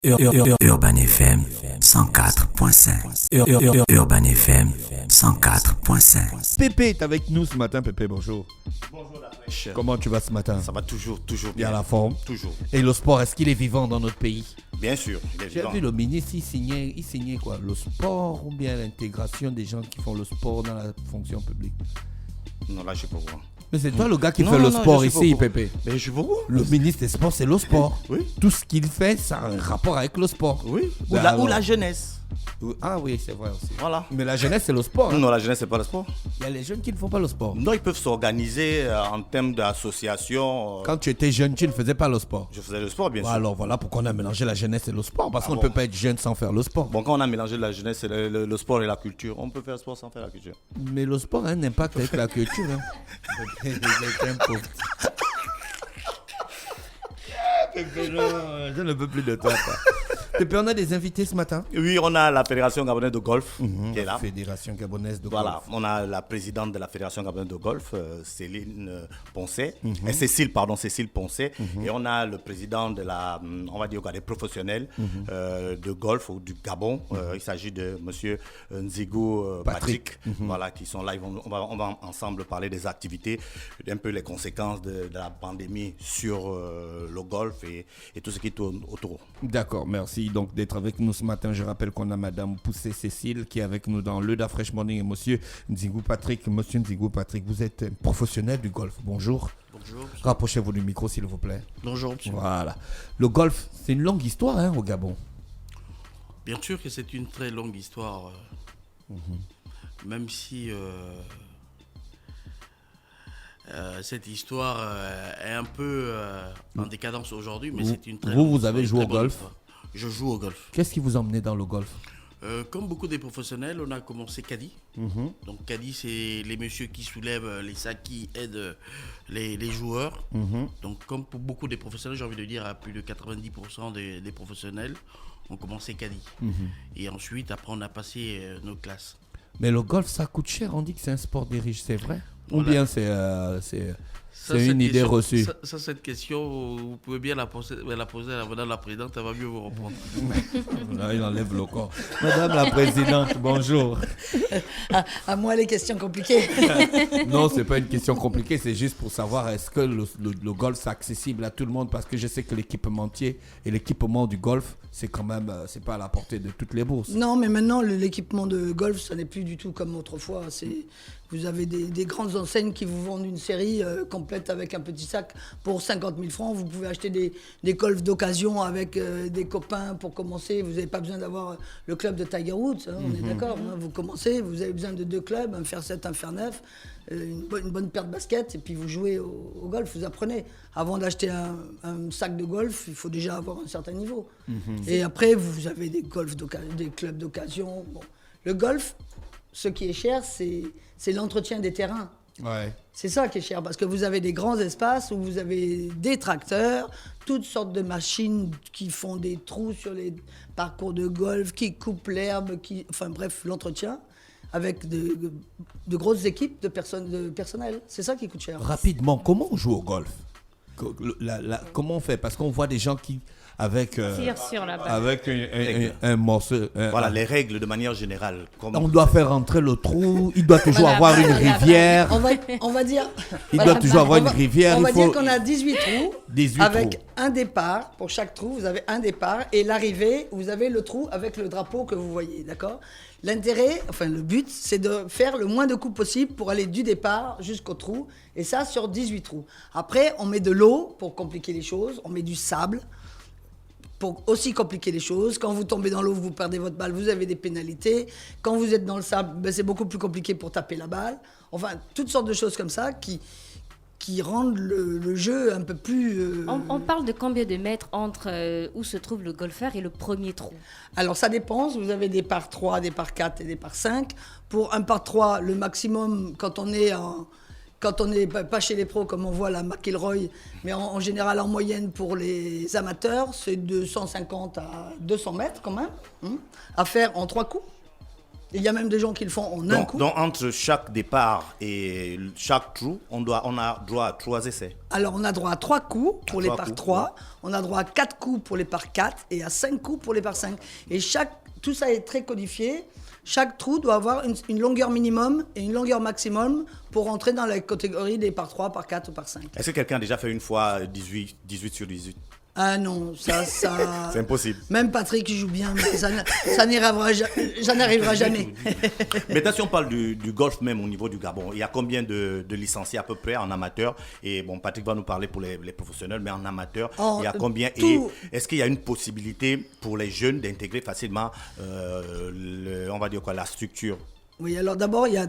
Urban FM 104.5. Urban FM 104.5. Pépé est avec nous ce matin. Pépé, bonjour. Bonjour la fraîche. Comment tu vas ce matin? Ça va toujours Bien bien. à la forme. Toujours. Et le sport, est-ce qu'il est vivant dans notre pays? Bien sûr, il est J'ai vivant. vu le ministre, il signait quoi? Le sport ou bien l'intégration des gens qui font le sport dans la fonction publique? Non, là, je suis pas au courant. Mais c'est toi le gars qui Non, fait le non, sport je suis pas ici, au courant. Pépé. Mais je suis pas au courant. Le ministre des Sports, c'est le sport. Oui. Tout ce qu'il fait, ça a un rapport avec le sport. Oui. Ou Ben la, alors. ou la jeunesse. Ah oui, c'est vrai aussi. Voilà. Mais la jeunesse, c'est le sport. Hein. Non, la jeunesse, c'est pas le sport. Il y a les jeunes qui ne font pas le sport. Non, ils peuvent s'organiser en termes d'association. Quand tu étais jeune, tu ne faisais pas le sport. Je faisais le sport, bien sûr. Alors voilà pourquoi on a mélangé la jeunesse et le sport. Parce qu'on ne bon. peut pas être jeune sans faire le sport. Bon, quand on a mélangé la jeunesse, et le sport et la culture, on peut faire le sport sans faire la culture. Mais le sport a un impact avec la culture. Hein. Je ne veux plus de toi. Pépé, on a des invités ce matin. Oui, on a la Fédération gabonaise de golf qui est là. Fédération gabonaise de Voilà, golf. on a la présidente de la Fédération gabonaise de golf, Céline Poncet, Cécile Poncet, et on a le président de la, on va dire, des professionnels de golf ou du Gabon. Il s'agit de Monsieur Nzigou Patrick, voilà, qui sont là. On va ensemble parler des activités, un peu les conséquences de la pandémie sur le golf et tout ce qui tourne autour. D'accord, merci donc d'être avec nous ce matin. Je rappelle qu'on a Madame Poussé Cécile qui est avec nous dans le Da Fresh Morning et Monsieur Nzigou Patrick. Monsieur Nzigou Patrick, vous êtes un professionnel du golf. Bonjour. Bonjour. Rapprochez-vous du micro s'il vous plaît. Bonjour, monsieur. Voilà. Le golf, c'est une longue histoire hein, au Gabon. Bien sûr que c'est une très longue histoire, même si cette histoire est un peu en décadence aujourd'hui, mais c'est une très longue Vous avez histoire, joué une au très bonne golf? histoire. Je joue au golf. Qu'est-ce qui vous a emmené dans le golf? Comme beaucoup des professionnels, on a commencé caddie. Donc caddie, c'est les messieurs qui soulèvent les sacs, qui aident les joueurs. Donc comme pour beaucoup des professionnels, j'ai envie de dire à plus de 90% des professionnels, on commençait caddie. Et ensuite, après, on a passé nos classes. Mais le golf, ça coûte cher. On dit que c'est un sport des riches, c'est vrai? Ou Voilà. bien c'est une idée reçue? Cette question, vous pouvez bien la poser à Madame la Présidente, elle va mieux vous répondre. Là, il enlève le corps. Madame la Présidente, bonjour. À moi les questions compliquées. Non, c'est pas une question compliquée, c'est juste pour savoir est-ce que le golf c'est accessible à tout le monde, parce que je sais que l'équipementier et l'équipement du golf, c'est quand même, c'est pas à la portée de toutes les bourses. Non, mais maintenant l'équipement de golf, ça n'est plus du tout comme autrefois. Vous avez des grandes enseignes qui vous vendent une série complète avec un petit sac pour 50 000 francs. Vous pouvez acheter des golfs d'occasion avec des copains pour commencer. Vous n'avez pas besoin d'avoir le club de Tiger Woods, hein, on est d'accord. Hein. Vous commencez, vous avez besoin de 2 clubs, un fer 7, un fer 9, une bonne paire de baskets, et puis vous jouez au golf, vous apprenez. Avant d'acheter un sac de golf, il faut déjà avoir un certain niveau. Et après, vous avez des clubs d'occasion. Bon. Le golf, ce qui est cher, c'est l'entretien des terrains. Ouais. C'est ça qui est cher, parce que vous avez des grands espaces où vous avez des tracteurs, toutes sortes de machines qui font des trous sur les parcours de golf, qui coupent l'herbe, enfin bref, l'entretien, avec de grosses équipes de personnel. C'est ça qui coûte cher. Rapidement, comment on joue au golf? Comment on fait? Parce qu'on voit des gens qui, avec sur la balle. avec un morceau, Voilà, les règles de manière générale. on doit faire rentrer le trou, il doit toujours Voilà, avoir une voilà. rivière. On va dire... Il Voilà. doit toujours avoir une rivière. On il va faut... dire qu'on a 18 trous, 18 avec trous. un départ. Pour chaque trou, vous avez un départ. Et l'arrivée, vous avez le trou avec le drapeau que vous voyez, d'accord? L'intérêt, enfin le but, c'est de faire le moins de coups possible pour aller du départ jusqu'au trou. Et ça, sur 18 trous. Après, on met de l'eau pour compliquer les choses. On met du sable pour aussi compliquer les choses. Quand vous tombez dans l'eau, vous perdez votre balle, vous avez des pénalités. Quand vous êtes dans le sable, ben, c'est beaucoup plus compliqué pour taper la balle. Enfin, toutes sortes de choses comme ça qui rendent le jeu un peu plus... On parle de combien de mètres entre où se trouve le golfeur et le premier trou? Alors, ça dépend. Vous avez des par 3, des par 4 et des par 5. Pour un par 3, le maximum, quand on n'est pas chez les pros, comme on voit la McIlroy, mais en général, en moyenne, pour les amateurs, c'est de 150 à 200 mètres quand même, à faire en 3 coups. Il y a même des gens qui le font en un coup. Donc, entre chaque départ et chaque trou, on a droit à 3 essais. Alors, on a droit à 3 coups pour les trois par coups, 3, ouais. on a droit à 4 coups pour les par 4 et à 5 coups pour les par 5. Et tout ça est très codifié. Chaque trou doit avoir une longueur minimum et une longueur maximum pour entrer dans la catégorie des par 3, par 4 ou par 5. Est-ce que quelqu'un a déjà fait une fois 18 sur 18? Ah non, ça... C'est impossible. Même Patrick qui joue bien, mais ça n'arrivera jamais. Maintenant, si on parle du golf même au niveau du Gabon, il y a combien de licenciés à peu près en amateur? Et bon, Patrick va nous parler pour les professionnels, mais en amateur, il y a combien? Et est-ce qu'il y a une possibilité pour les jeunes d'intégrer facilement, on va dire quoi, la structure? Oui, alors d'abord, il y a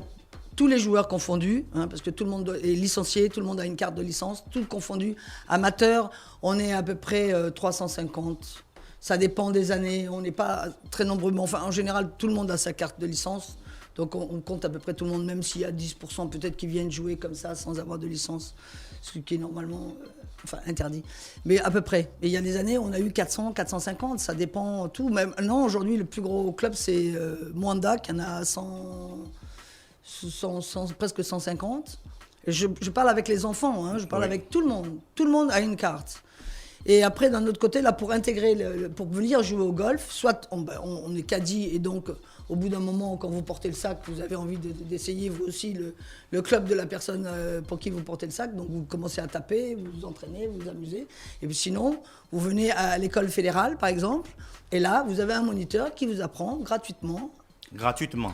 tous les joueurs confondus, parce que tout le monde est licencié, tout le monde a une carte de licence, tout confondu. Amateur, on est à peu près 350. Ça dépend des années, on n'est pas très nombreux, mais enfin, en général, tout le monde a sa carte de licence. Donc on compte à peu près tout le monde, même s'il y a 10% peut-être qui viennent jouer comme ça sans avoir de licence, ce qui est normalement interdit. Mais à peu près. Et il y a des années, on a eu 400, 450, ça dépend tout. Même, non, aujourd'hui, le plus gros club, c'est Mwanda, qui en a presque 150. Et je parle avec les enfants, je parle avec tout le monde. Tout le monde a une carte. Et après, d'un autre côté, là, pour intégrer, pour venir jouer au golf, soit on est caddie et donc, au bout d'un moment, quand vous portez le sac, vous avez envie d'essayer vous aussi le club de la personne pour qui vous portez le sac. Donc, vous commencez à taper, vous vous entraînez, vous vous amusez. Et puis sinon, vous venez à l'école fédérale, par exemple, et là, vous avez un moniteur qui vous apprend gratuitement. Gratuitement.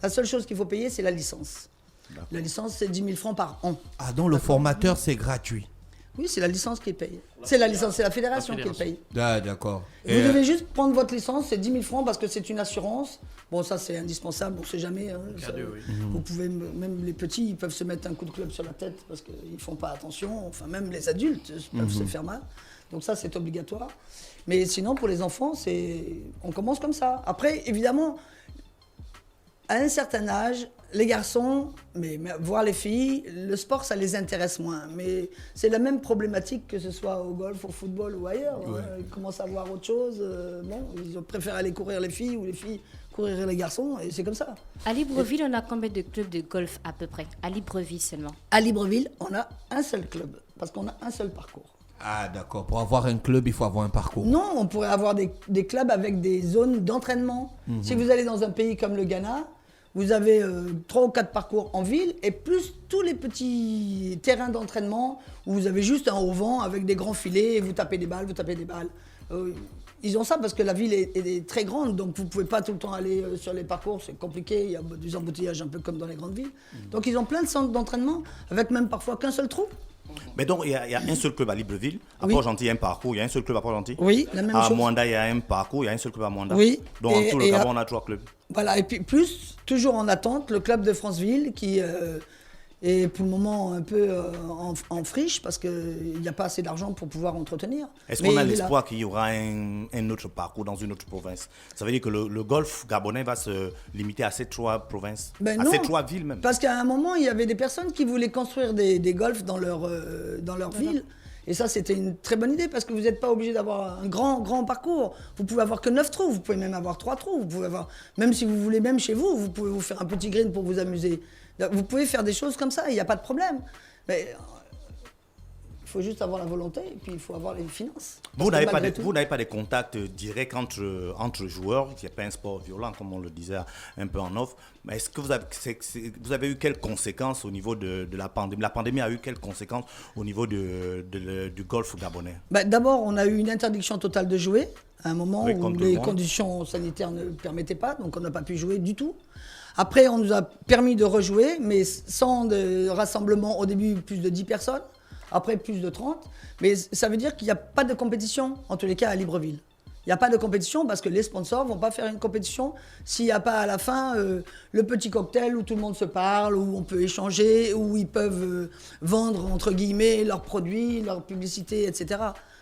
La seule chose qu'il faut payer, c'est la licence. D'accord. La licence, c'est 10 000 francs par an. Ah, donc le formateur, c'est gratuit? Oui, c'est la licence qui paye. C'est la licence, c'est la fédération qui paye. Ah, d'accord. Vous devez juste prendre votre licence, c'est 10 000 francs parce que c'est une assurance. Bon, ça, c'est indispensable, on ne sait jamais. Vous pouvez, même les petits, ils peuvent se mettre un coup de club sur la tête parce qu'ils ne font pas attention. Enfin, même les adultes peuvent se faire mal. Donc ça, c'est obligatoire. Mais sinon, pour les enfants, on commence comme ça. Après, évidemment, à un certain âge, les garçons, mais voire les filles, le sport, ça les intéresse moins. Mais c'est la même problématique que ce soit au golf, au football ou ailleurs. Ouais. Ils commencent à voir autre chose. Ils préfèrent aller courir les filles ou les filles courir les garçons. Et c'est comme ça. À Libreville, on a combien de clubs de golf à peu près? À Libreville seulement? À Libreville, on a un seul club. Parce qu'on a un seul parcours. Ah, d'accord. Pour avoir un club, il faut avoir un parcours. Non, on pourrait avoir des clubs avec des zones d'entraînement. Si vous allez dans un pays comme le Ghana, vous avez 3 ou 4 parcours en ville et plus tous les petits terrains d'entraînement où vous avez juste un auvent avec des grands filets et vous tapez des balles. Ils ont ça parce que la ville est très grande, donc vous ne pouvez pas tout le temps aller sur les parcours, c'est compliqué, il y a des embouteillages un peu comme dans les grandes villes. Donc ils ont plein de centres d'entraînement avec même parfois qu'un seul trou. Mais donc, il y a un seul club à Libreville. À Port-Gentil, il y a un parcours. Il y a un seul club à Port-Gentil. Oui, la même chose. À Mwanda, il y a un parcours. Il y a un seul club à Mwanda. Oui. Donc, en tout le Gabon, on a 3 clubs. Voilà, et puis plus, toujours en attente, le club de Franceville qui est pour le moment un peu en friche parce qu'il n'y a pas assez d'argent pour pouvoir entretenir. Est-ce qu'on a l'espoir qu'il y aura un autre parcours dans une autre province? Ça veut dire que le golf gabonais va se limiter à ces 3 provinces, ces 3 villes même? Parce qu'à un moment, il y avait des personnes qui voulaient construire des golfs dans leur ville. Et ça, c'était une très bonne idée parce que vous n'êtes pas obligé d'avoir un grand parcours. Vous pouvez avoir que 9 trous, vous pouvez même avoir 3 trous. Vous pouvez avoir, même si vous voulez, même chez vous, vous pouvez vous faire un petit green pour vous amuser. Vous pouvez faire des choses comme ça, il n'y a pas de problème. Mais il faut juste avoir la volonté et puis il faut avoir les finances. Vous n'avez pas des contacts directs entre joueurs, qui n'est pas un sport violent comme on le disait un peu en off. Mais est-ce que vous avez eu quelles conséquences au niveau de la pandémie? La pandémie a eu quelles conséquences au niveau du golf gabonais? D'abord, on a eu une interdiction totale de jouer à un moment où les conditions sanitaires ne permettaient pas, donc on n'a pas pu jouer du tout. Après, on nous a permis de rejouer, mais sans de rassemblement. Au début, plus de 10 personnes. Après, plus de 30. Mais ça veut dire qu'il n'y a pas de compétition, en tous les cas, à Libreville. Il n'y a pas de compétition parce que les sponsors ne vont pas faire une compétition s'il n'y a pas à la fin le petit cocktail où tout le monde se parle, où on peut échanger, où ils peuvent vendre, entre guillemets, leurs produits, leurs publicités, etc.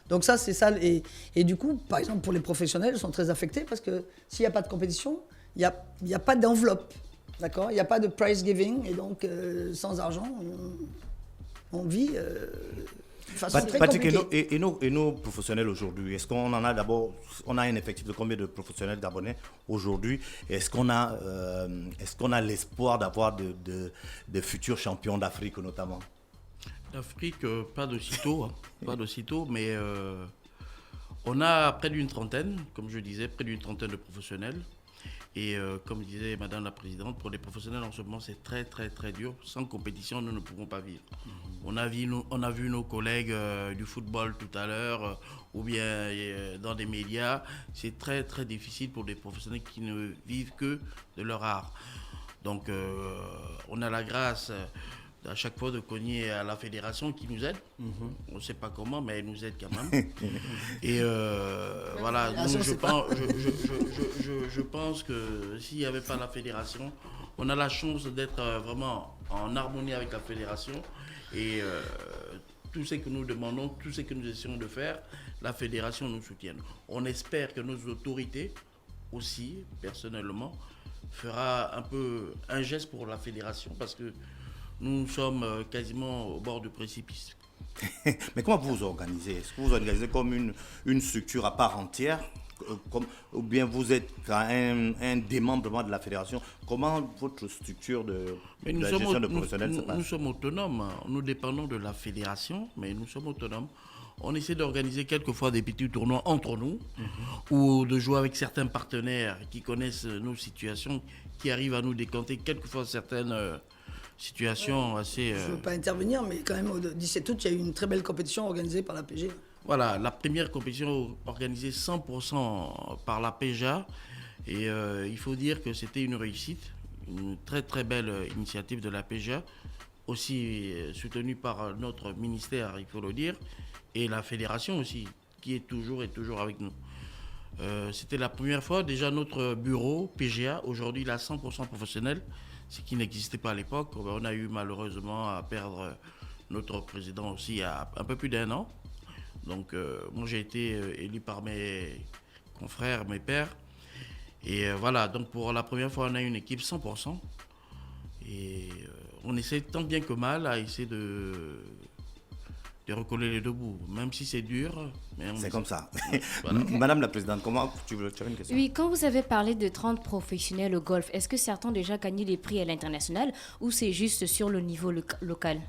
Donc ça, c'est ça. Et du coup, par exemple, pour les professionnels, ils sont très affectés parce que s'il n'y a pas de compétition, il n'y a pas d'enveloppe, d'accord? Il n'y a pas de prize giving, et donc sans argent, on vit de façon très Patrick, compliquée. et nos professionnels aujourd'hui, est-ce qu'on en a d'abord, on a un effectif de combien de professionnels gabonais aujourd'hui? Est-ce qu'on a l'espoir d'avoir de futurs champions d'Afrique notamment? L'Afrique, pas d'aussitôt, mais on a près d'une trentaine, comme je disais, près d'une trentaine de professionnels. Et comme disait Madame la Présidente, pour les professionnels en ce moment, c'est très très très dur. Sans compétition, nous ne pouvons pas vivre. On a vu nos collègues du football tout à l'heure, ou bien dans des médias. C'est très très difficile pour des professionnels qui ne vivent que de leur art. Donc on a la grâce à chaque fois de cogner à la fédération qui nous aide. On ne sait pas comment, mais elle nous aide quand même. Et voilà, donc je pense que s'il n'y avait pas la fédération, on a la chance d'être vraiment en harmonie avec la fédération. Et tout ce que nous demandons, tout ce que nous essayons de faire, la fédération nous soutienne. On espère que nos autorités aussi, personnellement, fera un peu un geste pour la fédération parce que nous sommes quasiment au bord du précipice. Mais comment vous vous organisez? Est-ce que vous vous organisez comme une structure à part entière ou bien vous êtes un démembrement de la fédération? Comment votre structure de la gestion de professionnels se passe? Nous sommes autonomes. Nous dépendons de la fédération, mais nous sommes autonomes. On essaie d'organiser quelquefois des petits tournois entre nous ou de jouer avec certains partenaires qui connaissent nos situations, qui arrivent à nous décanter quelquefois certaines situation assez... Je ne veux pas intervenir, mais quand même, au 17 août, il y a eu une très belle compétition organisée par la PGA. Voilà, la première compétition organisée 100% par la PGA. Et il faut dire que c'était une réussite, une très très belle initiative de la PGA, aussi soutenue par notre ministère, il faut le dire, et la fédération aussi, qui est toujours avec nous. C'était la première fois, déjà notre bureau PGA, aujourd'hui il a 100% professionnel, ce qui n'existait pas à l'époque. On a eu malheureusement à perdre notre président aussi il y a un peu plus d'1 an. Donc moi j'ai été élu par mes confrères, mes pairs. Et voilà, donc pour la première fois on a une équipe 100%. Et on essaie tant bien que mal à essayer de recoller les deux bouts, même si c'est dur. C'est comme ça. Voilà. Madame la Présidente, comment tu as une question? Oui, quand vous avez parlé de 30 professionnels au golf, est-ce que certains ont déjà gagné des prix à l'international ou c'est juste sur le niveau local?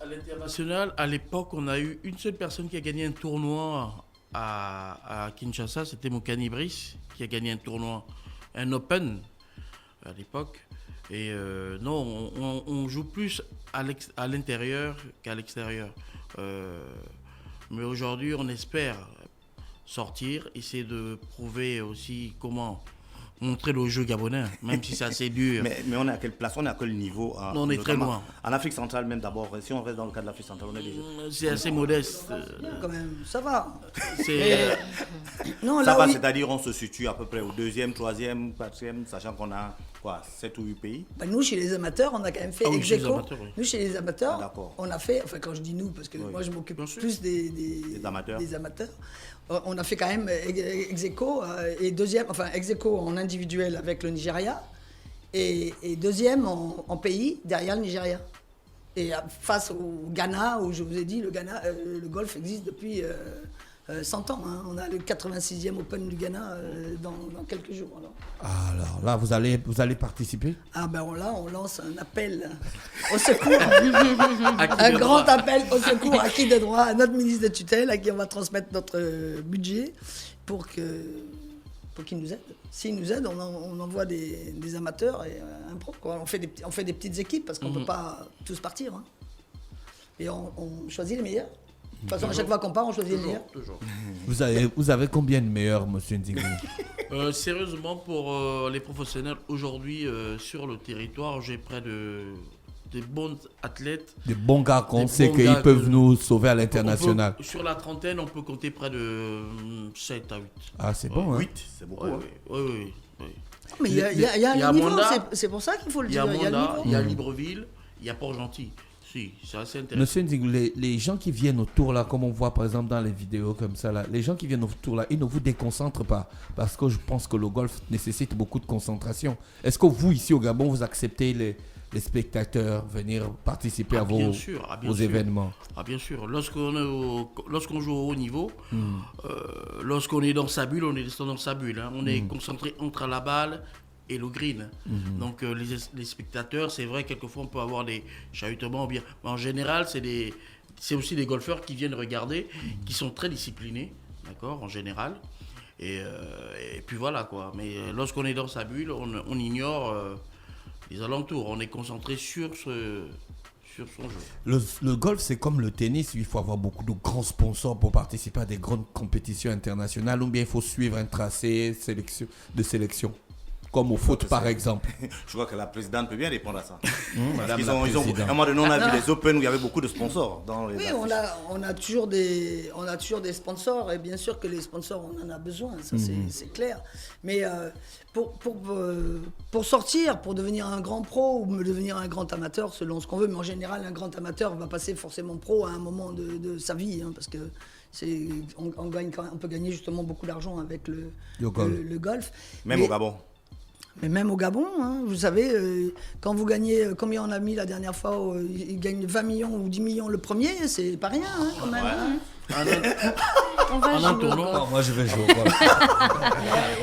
À l'international, à l'époque, on a eu une seule personne qui a gagné un tournoi à Kinshasa, c'était Moukani Brice, qui a gagné un tournoi, un Open à l'époque. Et non, on joue plus à l'intérieur qu'à l'extérieur. Mais aujourd'hui, on espère sortir, essayer de prouver aussi comment montrer le jeu gabonais, même si c'est assez dur. Mais on est à quelle place? On est à quel niveau? Non, on est très loin. En Afrique centrale même d'abord. Si on reste dans le cas de l'Afrique centrale, on est déjà... C'est assez modeste. Quand même, ça va. Non, Ça là va, où c'est-à-dire on se situe à peu près au 2e, 3e, 4e, sachant qu'on a quoi, 7 ou 8 pays. nous, chez les amateurs, on a quand même fait oui, chez les ex-aequo. amateurs, oui. Nous, chez les amateurs, D'accord. on a fait, enfin quand je dis nous, parce que moi je m'occupe plus des amateurs. On a fait quand même ex-aequo et deuxième, enfin ex-aequo en individuel avec le Nigeria et deuxième en pays derrière le Nigeria. Et face au Ghana, où je vous ai dit, le Ghana, le golf existe depuis 100 ans. Hein. On a le 86e Open du Ghana dans quelques jours. Alors là, vous allez participer? Ah ben là, on lance un appel au secours, un grand appel au secours à qui de droit, à notre ministre de tutelle, à qui on va transmettre notre budget pour qu'il nous aide. S'il nous aide, on envoie des amateurs et un pro. Quoi. On fait des petites équipes parce qu'on ne peut pas tous partir. Hein. Et on choisit les meilleurs. De toute façon, à chaque fois qu'on part, on choisit les meilleurs. Toujours. Vous avez combien de meilleurs, monsieur Nzingou? Sérieusement, pour les professionnels, aujourd'hui, sur le territoire, j'ai près de bons athlètes. Des bons gars qu'on Des sait bons qu'ils gars peuvent que- nous sauver à l'international. Sur la trentaine, on peut compter près de 7 à 8. Ah, c'est bon, hein? 8, c'est beaucoup. Oui, hein. oui. Mais il y a Il y a un niveau, Manda. c'est pour ça qu'il faut le Il y a dire. Il y a le Manda, niveau. il y a Libreville, il y a Port-Gentil. Si, c'est assez intéressant. Monsieur Nzingou, les gens qui viennent autour, là, comme on voit par exemple dans les vidéos comme ça, là, les gens qui viennent autour, là, ils ne vous déconcentrent pas. Parce que je pense que le golf nécessite beaucoup de concentration. Est-ce que vous, ici au Gabon, vous acceptez les spectateurs venir participer à bien vos, sûr, bien vos sûr. événements? Ah bien sûr, lorsqu'on joue au haut niveau, lorsqu'on est dans sa bulle, on est dans sa bulle. Hein. On est concentré entre la balle et le green. Donc les spectateurs, c'est vrai, quelquefois on peut avoir des chahutements. Mais en général, c'est aussi des golfeurs qui viennent regarder, qui sont très disciplinés, d'accord, en général. Et puis voilà quoi. Mais lorsqu'on est dans sa bulle, on ignore les alentours. On est concentré sur son jeu. Le golf, c'est comme le tennis, il faut avoir beaucoup de grands sponsors pour participer à des grandes compétitions internationales, ou bien il faut suivre un tracé de sélection, comme au foot par exemple. Je crois que la présidente peut bien répondre à ça. Madame Ils la ont, présidente. à un moment donné, on a vu les Open où il y avait beaucoup de sponsors dans les Oui, on a toujours des sponsors, et bien sûr que les sponsors, on en a besoin, ça c'est clair. Mais pour sortir, pour devenir un grand pro ou devenir un grand amateur, selon ce qu'on veut, mais en général, un grand amateur va passer forcément pro à un moment de sa vie, hein, parce que on peut gagner justement beaucoup d'argent avec le golf. Même au Gabon. Mais même au Gabon, hein, vous savez, quand vous gagnez, combien on a mis la dernière fois, ils gagnent 20 millions ou 10 millions le premier, c'est pas rien hein, quand même. Hein. On va jouer au tournoi. golf. Moi je vais jouer au golf.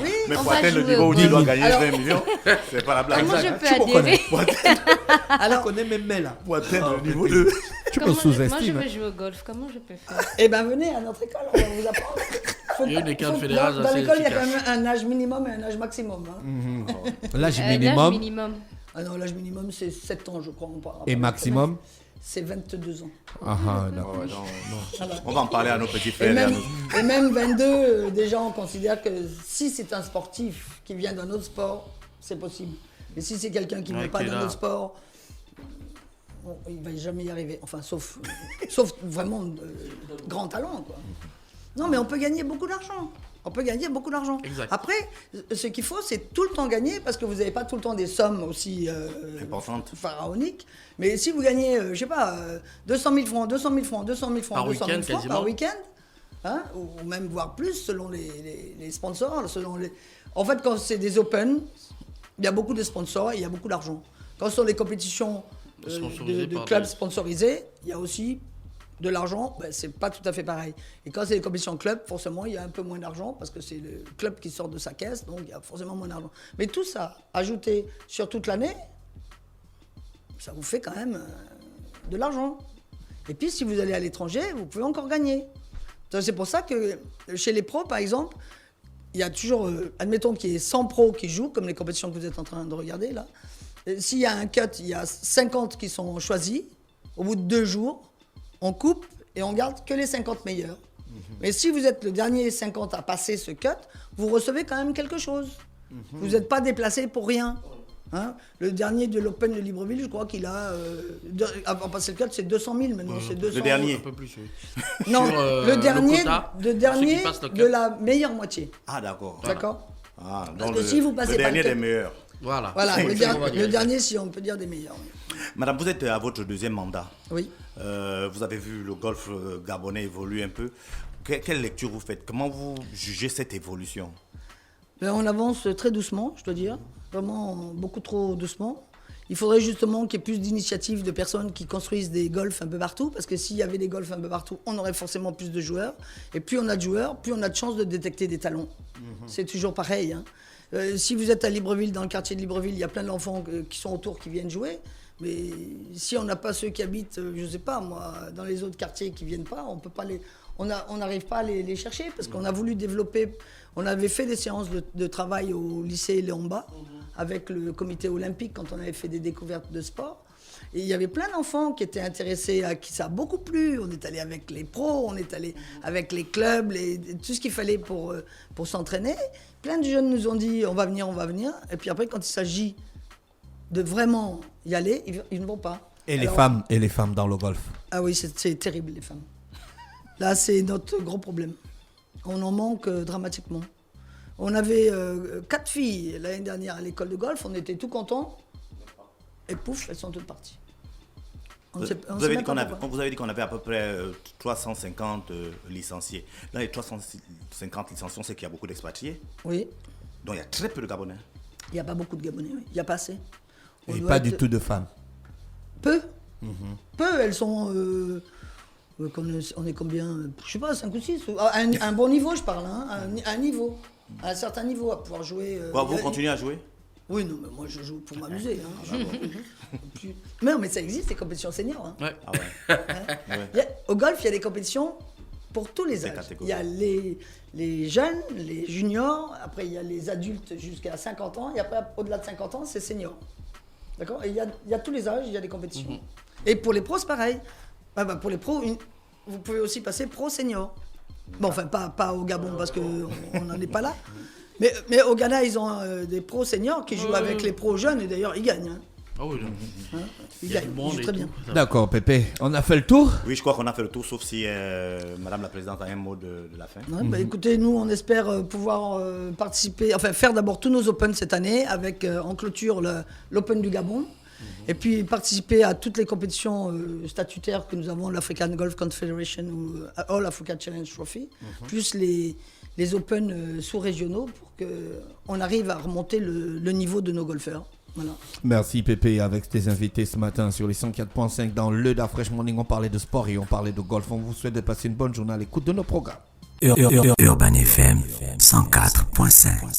Oui, Mais On pour va atteindre le jouer niveau au où tu dois golf. gagner 20 millions, c'est pas la blague. Comment je Tu peux me adhérer Alors, on connaît même là. Pour atteindre le niveau 2. Tu me Moi, je sous-estimes. veux jouer au golf. Comment je peux faire? eh bien venez à notre école, on va vous apprendre. Il y a une école fédérale Dans assez l'école, il y a quand efficace. même un âge minimum et un âge maximum. Hein. L'âge L'âge minimum minimum. Ah non, l'âge minimum, c'est 7 ans, je crois. et maximum. C'est 22 ans. Ah, d'accord. Voilà. On va en parler à nos petits Et frères. même, et même 22, déjà, on considère que si c'est un sportif qui vient d'un autre sport, c'est possible. Mais si c'est quelqu'un qui ne Ouais, vient pas qui est d'un là. autre sport, il ne va jamais y arriver. Enfin, sauf vraiment grand talent, quoi. Non, mais on peut gagner beaucoup d'argent. On peut gagner beaucoup d'argent. Exact. Après, ce qu'il faut, c'est tout le temps gagner, parce que vous n'avez pas tout le temps des sommes aussi Importantes. pharaoniques. Mais si vous gagnez, je sais pas, 200 000 francs, 200 000 francs, 200 000 francs, Par 200 000 week-end, francs quasiment. par week-end, hein, ou même voire plus, selon les sponsors. En fait, quand c'est des Open, il y a beaucoup de sponsors et il y a beaucoup d'argent. Quand ce sont les compétitions Sponsorisées de par clubs des- sponsorisés, il y a aussi de l'argent, ben, c'est pas tout à fait pareil. Et quand c'est les compétitions club, forcément, il y a un peu moins d'argent parce que c'est le club qui sort de sa caisse, donc il y a forcément moins d'argent. Mais tout ça, ajouté sur toute l'année, ça vous fait quand même de l'argent. Et puis, si vous allez à l'étranger, vous pouvez encore gagner. Donc, c'est pour ça que chez les pros, par exemple, il y a toujours, admettons qu'il y ait 100 pros qui jouent, comme les compétitions que vous êtes en train de regarder là. S'il y a un cut, il y a 50 qui sont choisis. Au bout de 2 jours, on coupe et on garde que les 50 meilleurs. Mais si vous êtes le dernier 50 à passer ce cut, vous recevez quand même quelque chose. Vous n'êtes pas déplacé pour rien. Hein, le dernier de l'Open de Libreville, je crois qu'il a... avant de passer le cut, c'est 200 000 maintenant. C'est 200 Le dernier. Un peu plus, oui. Non, Sur, le dernier, quota, le ceux qui dernier passent le cut. de la meilleure moitié. Ah, d'accord. D'accord. Ah, Parce donc que si vous passez le pas dernier le des cut- meilleurs. Voilà. Voilà, C'est le, ce qu'on va dire. le dernier, si on peut dire des meilleurs. Madame, vous êtes à votre deuxième mandat. Oui. Vous avez vu le golf gabonais évoluer un peu. Quelle lecture vous faites? Comment vous jugez cette évolution? Ben, on avance très doucement, je dois dire. Vraiment beaucoup trop doucement. Il faudrait justement qu'il y ait plus d'initiatives de personnes qui construisent des golfs un peu partout, parce que s'il y avait des golfs un peu partout, on aurait forcément plus de joueurs. Et plus on a de joueurs, plus on a de chances de détecter des talents. C'est toujours pareil. Hein. Si vous êtes à Libreville, dans le quartier de Libreville, il y a plein d'enfants qui sont autour, qui viennent jouer. Mais si on n'a pas ceux qui habitent, je ne sais pas, moi, dans les autres quartiers qui ne viennent pas, on peut pas les... On n'arrive pas à les chercher, parce qu'on a voulu développer... On avait fait des séances de travail au lycée Léomba, avec le comité olympique, quand on avait fait des découvertes de sport. Et il y avait plein d'enfants qui étaient intéressés, à qui ça a beaucoup plu. On est allé avec les pros, on est allé avec les clubs, tout ce qu'il fallait pour s'entraîner. Plein de jeunes nous ont dit on va venir, on va venir. Et puis après, quand il s'agit de vraiment y aller, ils ne vont pas. Et les Alors- femmes dans le golf. Ah oui, c'est terrible, les femmes. Là, c'est notre gros problème. On en manque dramatiquement. On avait 4 filles l'année dernière à l'école de golf, on était tout contents. Et pouf, elles sont toutes parties. On Vous sait- on vous sait avez même dit qu'on pas avait, pourquoi. vous avez dit qu'on avait à peu près 350 licenciés. Dans les 350 licenciés, on sait qu'il y a beaucoup d'expatriés. Oui, Donc il y a très peu de Gabonais. il n'y a pas beaucoup de Gabonais, oui. Il n'y a pas assez. Et doit pas être- du tout de femmes. Peu. Peu, elles sont... on est combien? Je sais pas, 5 ou 6. Un bon niveau, je parle. Hein, un niveau. À un certain niveau, à pouvoir jouer... Vous continuez à jouer? Oui, non, mais moi je joue pour m'amuser. Hein. Non, mais ça existe, les compétitions seniors. Hein. Ouais. Ah ouais. Au golf, il y a des compétitions pour tous les âges. catégories. Il y a les jeunes, les juniors, après il y a les adultes jusqu'à 50 ans, et après au-delà de 50 ans, c'est senior. D'accord? Et il y a tous les âges, il y a des compétitions. Et pour les pros, c'est pareil. Pour les pros, vous pouvez aussi passer pro-senior. Bon, enfin, pas au Gabon parce qu'on n'en est pas là. Mais au Ghana, ils ont des pros seniors qui jouent avec les pros jeunes, et d'ailleurs, ils gagnent. Hein. Ah oui, Ils il y a gagnent, du ils monde jouent et très tout. bien. D'accord, Pépé. On a fait le tour? Oui, je crois qu'on a fait le tour, sauf si Madame la Présidente a un mot de la fin. Ouais, écoutez, nous, on espère pouvoir participer, enfin faire d'abord tous nos Open cette année, avec en clôture l'Open du Gabon, et puis participer à toutes les compétitions statutaires que nous avons, l'African Golf Confederation ou All Africa Challenge Trophy, plus les Open sous-régionaux pour qu'on arrive à remonter le niveau de nos golfeurs. Voilà. Merci Pépé avec tes invités ce matin sur les 104.5 dans le Da Fresh Morning. On parlait de sport et on parlait de golf. On vous souhaite de passer une bonne journée à l'écoute de nos programmes. Urban FM 104.5.